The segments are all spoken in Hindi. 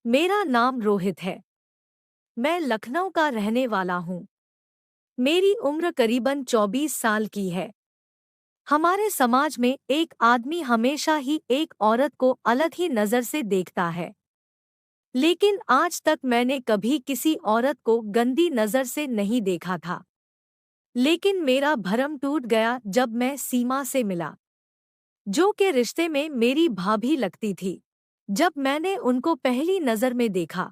मेरा नाम रोहित है। मैं लखनऊ का रहने वाला हूँ। मेरी उम्र करीबन 24 साल की है। हमारे समाज में एक आदमी हमेशा ही एक औरत को अलग ही नज़र से देखता है। लेकिन आज तक मैंने कभी किसी औरत को गंदी नज़र से नहीं देखा था। लेकिन मेरा भरम टूट गया जब मैं सीमा से मिला, जो के रिश्ते में मेरी भाभी लगती थी। जब मैंने उनको पहली नज़र में देखा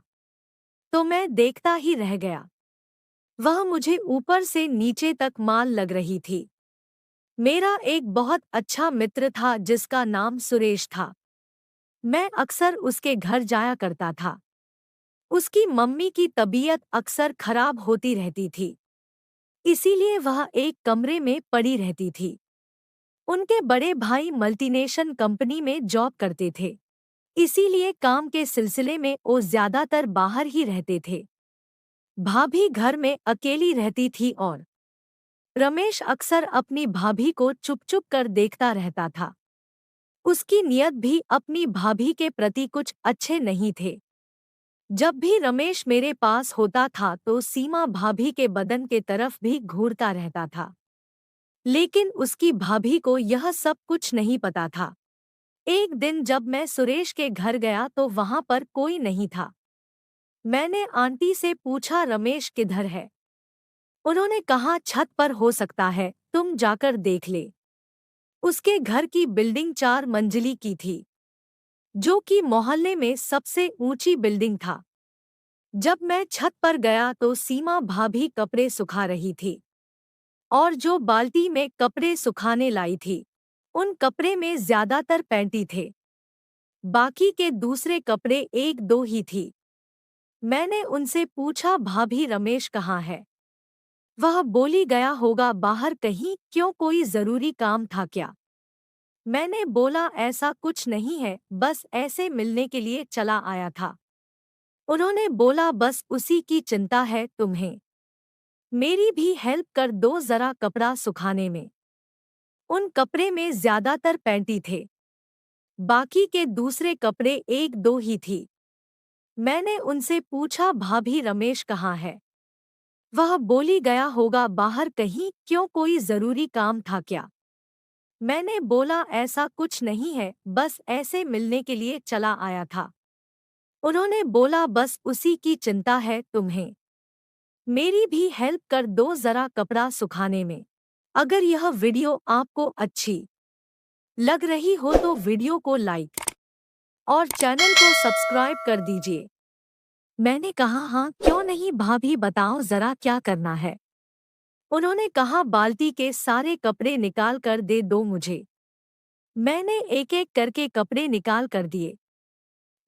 तो मैं देखता ही रह गया। वह मुझे ऊपर से नीचे तक माल लग रही थी। मेरा एक बहुत अच्छा मित्र था जिसका नाम सुरेश था। मैं अक्सर उसके घर जाया करता था। उसकी मम्मी की तबीयत अक्सर खराब होती रहती थी, इसीलिए वह एक कमरे में पड़ी रहती थी। उनके बड़े भाई मल्टीनेशनल कंपनी में जॉब करते थे, इसीलिए काम के सिलसिले में वो ज्यादातर बाहर ही रहते थे। भाभी घर में अकेली रहती थी और रमेश अक्सर अपनी भाभी को चुप-चुप कर देखता रहता था। उसकी नियत भी अपनी भाभी के प्रति कुछ अच्छे नहीं थे। जब भी रमेश मेरे पास होता था तो सीमा भाभी के बदन के तरफ भी घूरता रहता था। लेकिन उसकी भाभी को यह सब कुछ नहीं पता था। एक दिन जब मैं सुरेश के घर गया तो वहां पर कोई नहीं था। मैंने आंटी से पूछा, रमेश किधर है? उन्होंने कहा, छत पर हो सकता है, तुम जाकर देख ले। उसके घर की बिल्डिंग 4 मंजिली की थी, जो कि मोहल्ले में सबसे ऊंची बिल्डिंग था। जब मैं छत पर गया तो सीमा भाभी कपड़े सुखा रही थी और जो बाल्टी में कपड़े सुखाने लाई थी, उन कपड़े में ज्यादातर पैंटी थे। बाकी के दूसरे कपड़े एक दो ही थी। मैंने उनसे पूछा, भाभी रमेश कहाँ है? वह बोली, गया होगा बाहर कहीं। क्यों, कोई जरूरी काम था क्या? मैंने बोला, ऐसा कुछ नहीं है, बस ऐसे मिलने के लिए चला आया था। उन्होंने बोला, बस उसी की चिंता है तुम्हें। मेरी भी हेल्प कर दो जरा कपड़ा सुखाने में। उन कपड़े में ज्यादातर पैंटी थे, बाकी के दूसरे कपड़े एक दो ही थी। मैंने उनसे पूछा, भाभी रमेश कहाँ है? वह बोली, गया होगा बाहर कहीं। क्यों, कोई जरूरी काम था क्या? मैंने बोला, ऐसा कुछ नहीं है, बस ऐसे मिलने के लिए चला आया था। उन्होंने बोला, बस उसी की चिंता है तुम्हें। मेरी भी हेल्प कर दो जरा कपड़ा सुखाने में। अगर यह वीडियो आपको अच्छी लग रही हो तो वीडियो को लाइक और चैनल को सब्सक्राइब कर दीजिए। मैंने कहा, हाँ क्यों नहीं भाभी, बताओ जरा क्या करना है। उन्होंने कहा, बाल्टी के सारे कपड़े निकाल कर दे दो मुझे। मैंने एक एक करके कपड़े निकाल कर दिए,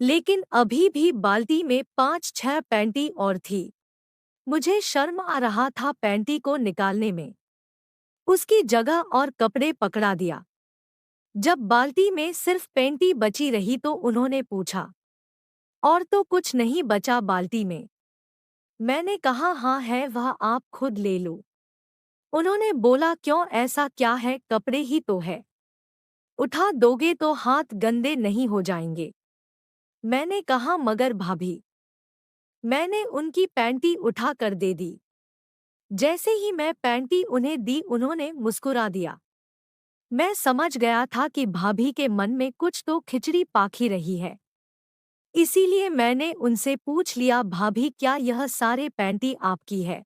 लेकिन अभी भी बाल्टी में 5-6 पैंटी और थी। मुझे शर्म आ रहा था पैंटी को निकालने में। उसकी जगह और कपड़े पकड़ा दिया। जब बाल्टी में सिर्फ पैंटी बची रही तो उन्होंने पूछा, और तो कुछ नहीं बचा बाल्टी में? मैंने कहा, हाँ है, वह आप खुद ले लो। उन्होंने बोला, क्यों, ऐसा क्या है, कपड़े ही तो है, उठा दोगे तो हाथ गंदे नहीं हो जाएंगे। मैंने कहा, मगर भाभी। मैंने उनकी पैंटी उठा कर दे दी। जैसे ही मैं पैंटी उन्हें दी उन्होंने मुस्कुरा दिया। मैं समझ गया था कि भाभी के मन में कुछ तो खिचड़ी पाखी रही है। इसीलिए मैंने उनसे पूछ लिया, भाभी क्या यह सारे पैंटी आपकी है?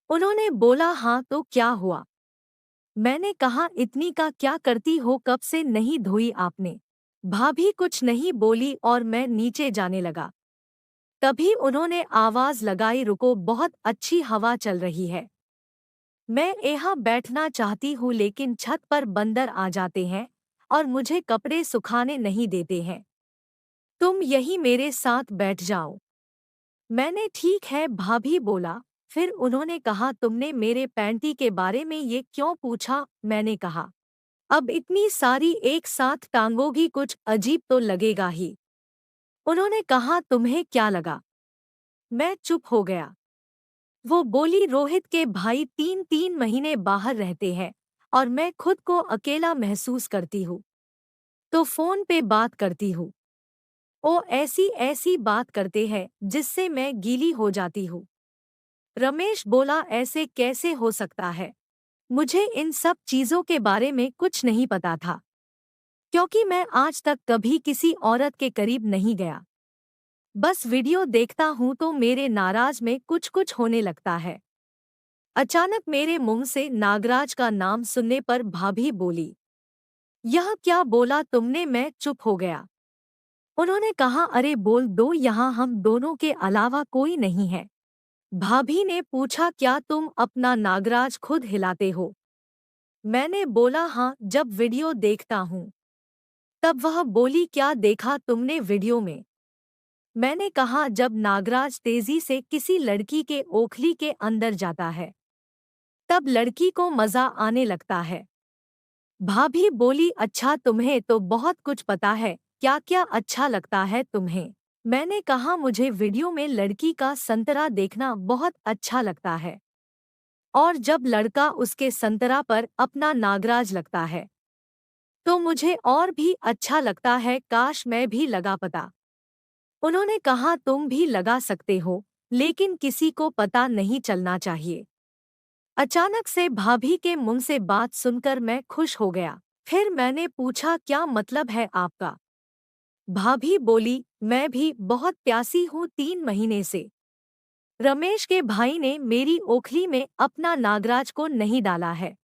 उन्होंने बोला, हाँ तो क्या हुआ? मैंने कहा, इतनी का क्या करती हो, कब से नहीं धोई आपने? भाभी कुछ नहीं बोली और मैं नीचे जाने लगा। तभी उन्होंने आवाज लगाई, रुको, बहुत अच्छी हवा चल रही है। मैं यहाँ बैठना चाहती हूँ लेकिन छत पर बंदर आ जाते हैं और मुझे कपड़े सुखाने नहीं देते हैं। तुम यहीं मेरे साथ बैठ जाओ। मैंने ठीक है भाभी बोला। फिर उन्होंने कहा, तुमने मेरे पैंटी के बारे में ये क्यों पूछा? मैंने कहा, अब इतनी सारी एक साथ टांगोगी, कुछ अजीब तो लगेगा ही। उन्होंने कहा, तुम्हें क्या लगा? मैं चुप हो गया। वो बोली, रोहित के भाई 3-3 महीने बाहर रहते हैं और मैं खुद को अकेला महसूस करती हूँ, तो फोन पे बात करती हूँ। ओ ऐसी ऐसी बात करते हैं जिससे मैं गीली हो जाती हूँ। रमेश बोला, ऐसे कैसे हो सकता है? मुझे इन सब चीजों के बारे में कुछ नहीं पता था, क्योंकि मैं आज तक कभी किसी औरत के करीब नहीं गया। बस वीडियो देखता हूँ तो मेरे नाराज में कुछ कुछ होने लगता है। अचानक मेरे मुंह से नागराज का नाम सुनने पर भाभी बोली, यह क्या बोला तुमने? मैं चुप हो गया। उन्होंने कहा, अरे बोल दो, यहाँ हम दोनों के अलावा कोई नहीं है। भाभी ने पूछा, क्या तुम अपना नागराज खुद हिलाते हो? मैंने बोला, हाँ, जब वीडियो देखता हूँ। तब वह बोली, क्या देखा तुमने वीडियो में? मैंने कहा, जब नागराज तेजी से किसी लड़की के ओखली के अंदर जाता है तब लड़की को मजा आने लगता है। भाभी बोली, अच्छा तुम्हें तो बहुत कुछ पता है, क्या क्या अच्छा लगता है तुम्हें? मैंने कहा, मुझे वीडियो में लड़की का संतरा देखना बहुत अच्छा लगता है, और जब लड़का उसके संतरा पर अपना नागराज लगता है तो मुझे और भी अच्छा लगता है, काश मैं भी लगा पाता। उन्होंने कहा, तुम भी लगा सकते हो, लेकिन किसी को पता नहीं चलना चाहिए। अचानक से भाभी के मुंह से बात सुनकर मैं खुश हो गया। फिर मैंने पूछा, क्या मतलब है आपका? भाभी बोली, मैं भी बहुत प्यासी हूँ 3 महीने से। रमेश के भाई ने मेरी ओखली में अपना नागराज को नहीं डाला है,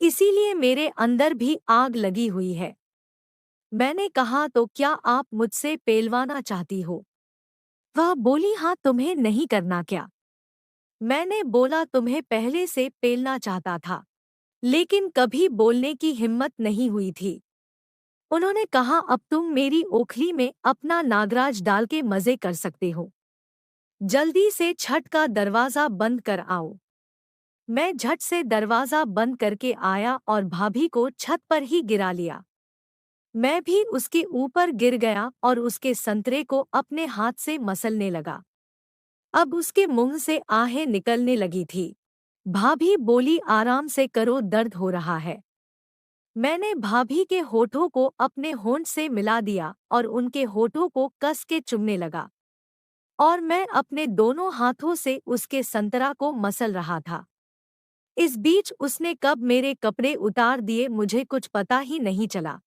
इसीलिए मेरे अंदर भी आग लगी हुई है। मैंने कहा, तो क्या आप मुझसे पेलवाना चाहती हो? वह बोली, हाँ, तुम्हें नहीं करना क्या? मैंने बोला, तुम्हें पहले से पेलना चाहता था, लेकिन कभी बोलने की हिम्मत नहीं हुई थी। उन्होंने कहा, अब तुम मेरी ओखली में अपना नागराज डाल के मजे कर सकते हो। जल्दी से छत का दरवाजा बंद कर आओ। मैं झट से दरवाजा बंद करके आया और भाभी को छत पर ही गिरा लिया। मैं भी उसके ऊपर गिर गया और उसके संतरे को अपने हाथ से मसलने लगा। अब उसके मुंह से आहें निकलने लगी थी। भाभी बोली, आराम से करो, दर्द हो रहा है। मैंने भाभी के होठों को अपने होंठ से मिला दिया और उनके होठों को कस के चुमने लगा, और मैं अपने दोनों हाथों से उसके संतरा को मसल रहा था। इस बीच उसने कब मेरे कपड़े उतार दिए मुझे कुछ पता ही नहीं चला।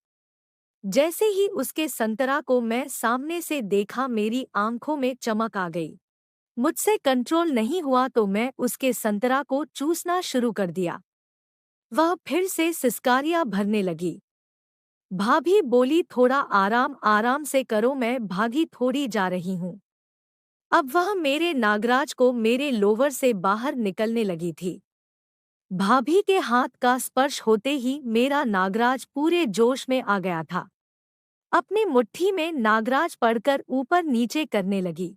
जैसे ही उसके संतरा को मैं सामने से देखा, मेरी आंखों में चमक आ गई। मुझसे कंट्रोल नहीं हुआ तो मैं उसके संतरा को चूसना शुरू कर दिया। वह फिर से सिसकारियां भरने लगी। भाभी बोली, थोड़ा आराम आराम से करो, मैं भागी थोड़ी जा रही हूँ। अब वह मेरे नागराज को मेरे लोवर से बाहर निकलने लगी थी। भाभी के हाथ का स्पर्श होते ही मेरा नागराज पूरे जोश में आ गया था। अपनी मुट्ठी में नागराज पड़कर ऊपर नीचे करने लगी।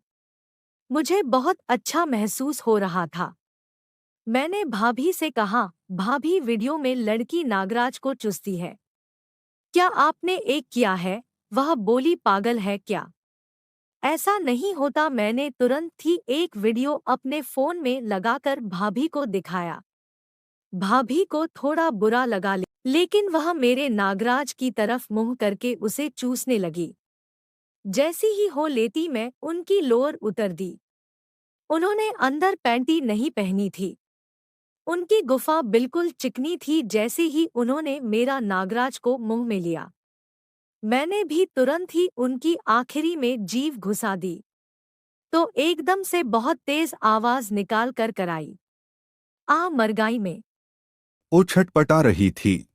मुझे बहुत अच्छा महसूस हो रहा था। मैंने भाभी से कहा, भाभी, वीडियो में लड़की नागराज को चूसती है, क्या आपने एक किया है? वह बोली, पागल है क्या? ऐसा नहीं होता। मैंने तुरंत ही एक वीडियो अपने फोन में लगाकर भाभी को दिखाया। भाभी को थोड़ा बुरा लगा, लेकिन वह मेरे नागराज की तरफ मुंह करके उसे चूसने लगी। जैसी ही हो लेती मैं उनकी लोअर उतर दी। उन्होंने अंदर पैंटी नहीं पहनी थी। उनकी गुफा बिल्कुल चिकनी थी। जैसे ही उन्होंने मेरा नागराज को मुंह में लिया, मैंने भी तुरंत ही उनकी आखिरी में जीभ घुसा दी, तो एकदम से बहुत तेज आवाज निकाल कर कराई, आ मरगाई में। वो छटपटा रही थी।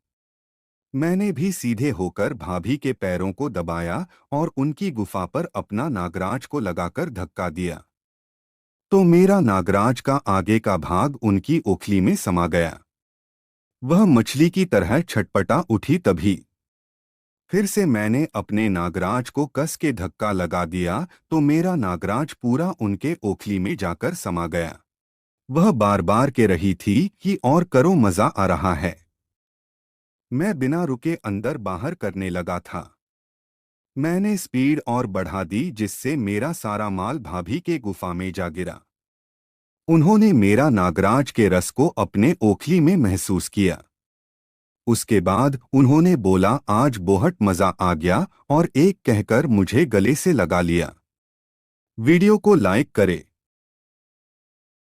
मैंने भी सीधे होकर भाभी के पैरों को दबाया और उनकी गुफा पर अपना नागराज को लगाकर धक्का दिया, तो मेरा नागराज का आगे का भाग उनकी ओखली में समा गया। वह मछली की तरह छटपटा उठी। तभी फिर से मैंने अपने नागराज को कस के धक्का लगा दिया, तो मेरा नागराज पूरा उनके ओखली में जाकर समा गया। वह बार बार कह रही थी कि और करो, मजा आ रहा है। मैं बिना रुके अंदर बाहर करने लगा था। मैंने स्पीड और बढ़ा दी, जिससे मेरा सारा माल भाभी के गुफा में जा गिरा। उन्होंने मेरा नागराज के रस को अपने ओखली में महसूस किया। उसके बाद उन्होंने बोला, आज बहुत मजा आ गया, और एक कहकर मुझे गले से लगा लिया। वीडियो को लाइक करें।